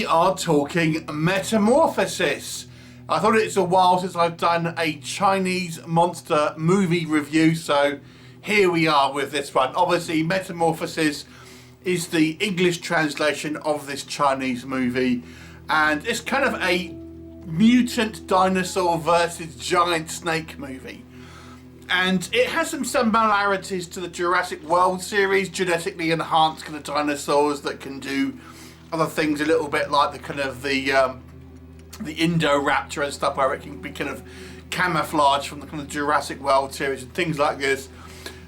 are talking Metamorphosis. I thought it's a while since I've done a Chinese monster movie review, so here we are with this one. Obviously, Metamorphosis is the English translation of this Chinese movie, and it's kind of a mutant dinosaur versus giant snake movie. And it has some similarities to the Jurassic World series, genetically enhanced kind of dinosaurs that can do other things a little bit like the kind of the Indoraptor and stuff, where it can be kind of camouflage from the kind of Jurassic World series and things like this.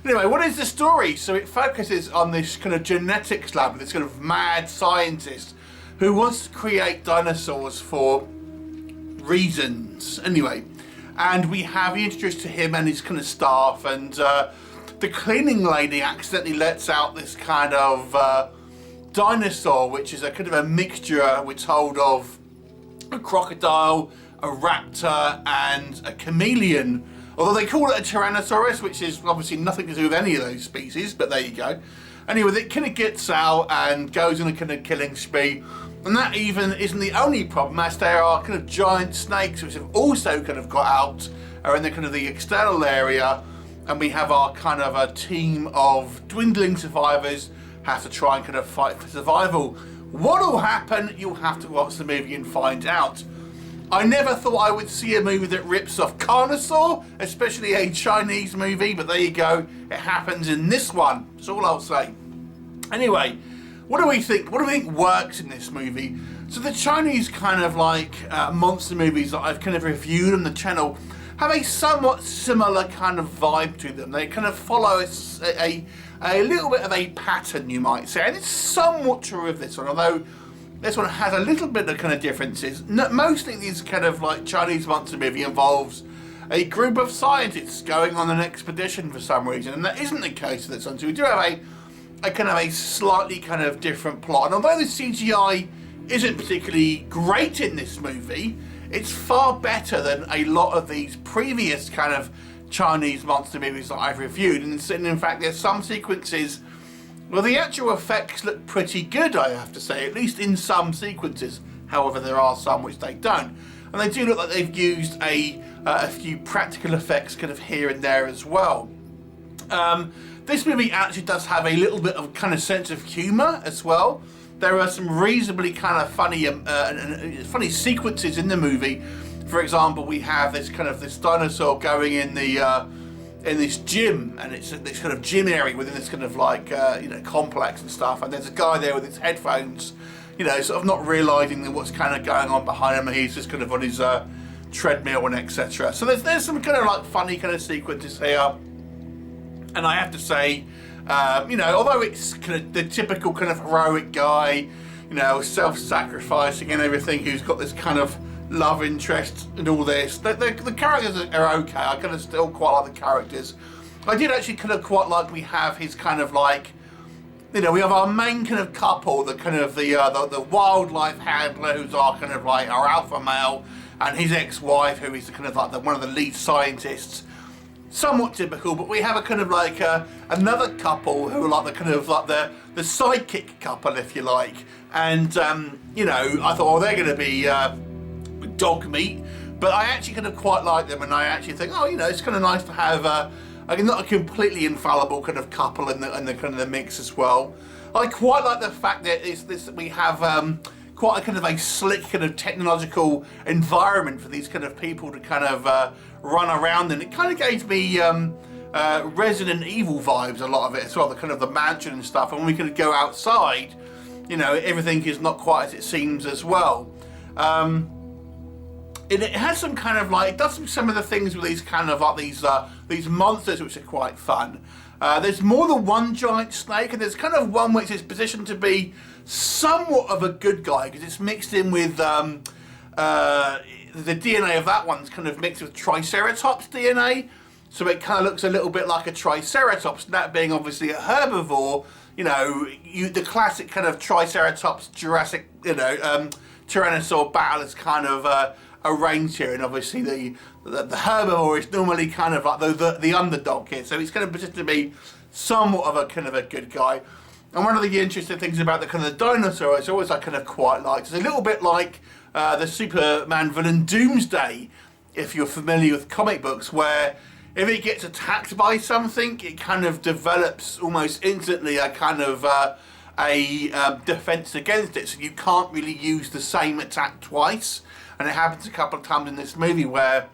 Anyway, what is the story? So it focuses on this kind of genetics lab, this kind of mad scientist who wants to create dinosaurs for reasons. Anyway, and we have introduced to him and his kind of staff, and the cleaning lady accidentally lets out this kind of dinosaur, which is a kind of a mixture, we're told, of a crocodile, a raptor, and a chameleon. Although they call it a tyrannosaurus, which is obviously nothing to do with any of those species, but there you go. Anyway, it kind of gets out and goes on a kind of killing spree. And that even isn't the only problem, as there are kind of giant snakes which have also kind of got out, are in the kind of the external area, and we have our kind of a team of dwindling survivors have to try and kind of fight for survival. What'll happen? You'll have to watch the movie and find out. I never thought I would see a movie that rips off Carnosaur, especially a Chinese movie, but there you go, it happens in this one. That's all I'll say. Anyway, what do we think? What do we think works in this movie? So the Chinese kind of like monster movies that I've kind of reviewed on the channel have a somewhat similar kind of vibe to them. They kind of follow a little bit of a pattern, you might say, and it's somewhat true of this one, although this one has a little bit of kind of differences. Mostly these kind of like Chinese monster movie involves a group of scientists going on an expedition for some reason, and that isn't the case with this one. So we do have a kind of a slightly kind of different plot, and although the CGI isn't particularly great in this movie, it's far better than a lot of these previous kind of Chinese monster movies that I've reviewed. And in fact, there's some sequences where the actual effects look pretty good, I have to say, at least in some sequences. However, there are some which they don't. And they do look like they've used a few practical effects kind of here and there as well. This movie actually does have a little bit of kind of sense of humour as well. There are some reasonably kind of funny sequences in the movie. For example, we have this dinosaur going in this gym, and it's this kind of gym area within this kind of like complex and stuff. And there's a guy there with his headphones, sort of not realising what's kind of going on behind him, and he's just kind of on his treadmill and etc. So there's some kind of like funny kind of sequences here, and I have to say, although it's kind of the typical kind of heroic guy, self-sacrificing and everything, who's got this kind of love interest and all this, the characters are okay. I kind of still quite like the characters. I did actually kind of quite like we have his kind of like, we have our main kind of couple, the kind of the wildlife handler, who's our kind of like our alpha male, and his ex-wife, who is kind of like one of the lead scientists. Somewhat typical, but we have a kind of like another couple who are like the kind of like the sidekick couple, if you like. And I thought, they're going to be dog meat, but I actually kind of quite like them, and I actually think, it's kind of nice to have not a completely infallible kind of couple in the kind of the mix as well. I quite like the fact that we have quite a kind of a slick kind of technological environment for these kind of people to kind of run around in. It kind of gave me Resident Evil vibes, a lot of it as well, the kind of the mansion and stuff. And when we could go outside, everything is not quite as it seems as well. It has some kind of like, it does some of the things with these kind of like these monsters which are quite fun. There's more than one giant snake, and there's kind of one which is positioned to be somewhat of a good guy, because it's mixed in with the DNA of that one's kind of mixed with Triceratops DNA, so it kind of looks a little bit like a Triceratops. That being obviously a herbivore, the classic kind of Triceratops Jurassic, Tyrannosaur battle is kind of arranged here, and obviously the herbivore is normally kind of like the underdog here, so he's kind of positioned to be somewhat of a kind of a good guy. And one of the interesting things about the kind of dinosaur, it's always I kind of quite liked. It's a little bit like the Superman villain Doomsday, if you're familiar with comic books, where if it gets attacked by something, it kind of develops almost instantly a kind of defense against it. So you can't really use the same attack twice. And it happens a couple of times in this movie where,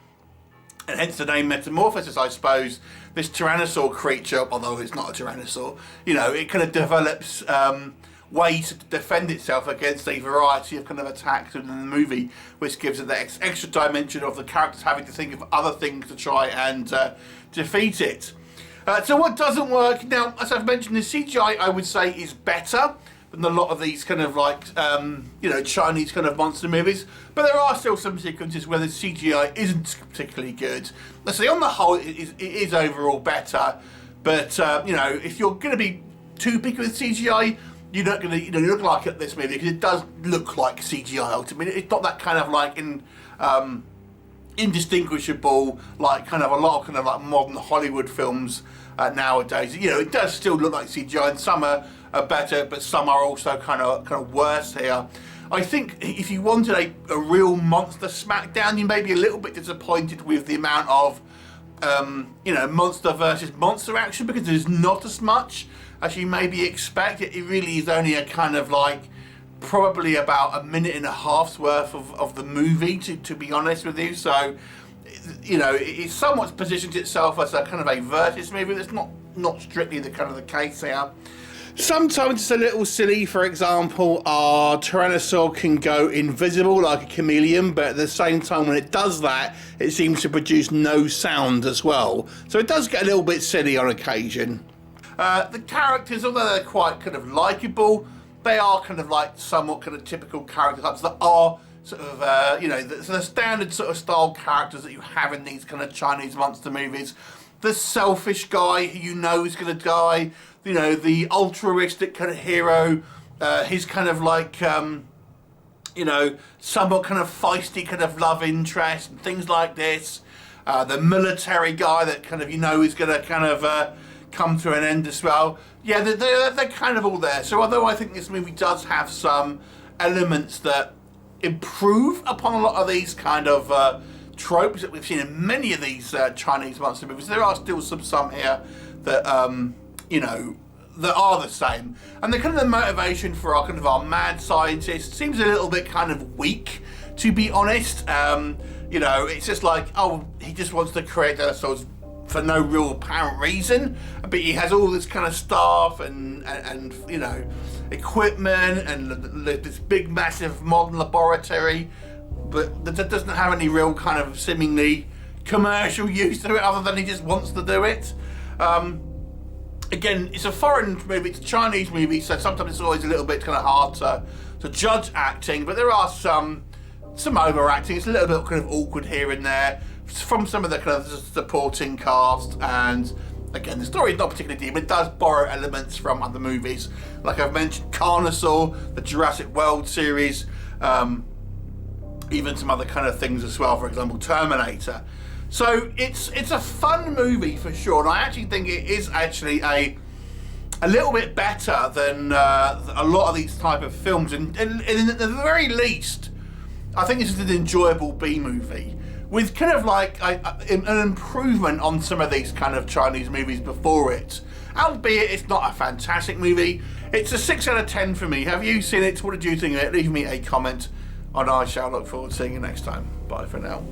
and hence the name Metamorphosis, I suppose, this tyrannosaur creature, although it's not a tyrannosaur, you know, it kind of develops ways to defend itself against a variety of kind of attacks in the movie, which gives it the extra dimension of the characters having to think of other things to try and defeat it. So what doesn't work, now, as I've mentioned, the CGI, I would say, is better than a lot of these kind of like, you know, Chinese kind of monster movies. But there are still some sequences where the CGI isn't particularly good. Let's say on the whole, it is overall better. But, you know, if you're going to be too picky with CGI, you're not going to, you know, look like at this movie, because it does look like CGI ultimately. It's not that kind of like indistinguishable, like kind of a lot of kind of like modern Hollywood films nowadays. You know, it does still look like CGI, and some are better, but some are also kind of worse here. I think if you wanted a real monster smackdown, you may be a little bit disappointed with the amount of you know, monster versus monster action, because there's not as much as you maybe expect. It really is only a kind of like probably about a minute and a half's worth of the movie, to be honest with you. So, you know, it somewhat positions itself as a kind of a versus movie. That's not strictly the kind of the case here. Sometimes it's a little silly. For example, our Tyrannosaur can go invisible like a chameleon, but at the same time when it does that, it seems to produce no sound as well. So it does get a little bit silly on occasion. The characters, although they're quite kind of likeable, they are kind of like somewhat kind of typical character types that are sort of, you know, the standard sort of style characters that you have in these kind of Chinese monster movies. The selfish guy who you know is going to die, you know, the altruistic kind of hero, his kind of like, you know, somewhat kind of feisty kind of love interest and things like this. The military guy that kind of, you know, is going to kind of come to an end as well. Yeah, they're kind of all there. So although I think this movie does have some elements that improve upon a lot of these kind of tropes that we've seen in many of these Chinese monster movies, there are still some here that, you know, that are the same. And the kind of the motivation for our kind of our mad scientist seems a little bit kind of weak, to be honest. You know, it's just like, oh, he just wants to create dinosaurs for no real apparent reason, but he has all this kind of staff and you know, equipment and this big massive modern laboratory, but that doesn't have any real kind of seemingly commercial use to it other than he just wants to do it. Again, it's a foreign movie, it's a Chinese movie, so sometimes it's always a little bit kind of hard to judge acting, but there are some overacting. It's a little bit kind of awkward here and there from some of the kind of supporting cast, and again, the story is not particularly deep, but it does borrow elements from other movies. Like I've mentioned, Carnosaur, the Jurassic World series, even some other kind of things as well, for example, Terminator. So it's a fun movie for sure, and I actually think it is actually a little bit better than a lot of these type of films, and at the very least, I think this is an enjoyable B-movie with kind of like an improvement on some of these kind of Chinese movies before it. Albeit it's not a fantastic movie. It's a 6 out of 10 for me. Have you seen it? What did you think of it? Leave me a comment, and I shall look forward to seeing you next time. Bye for now.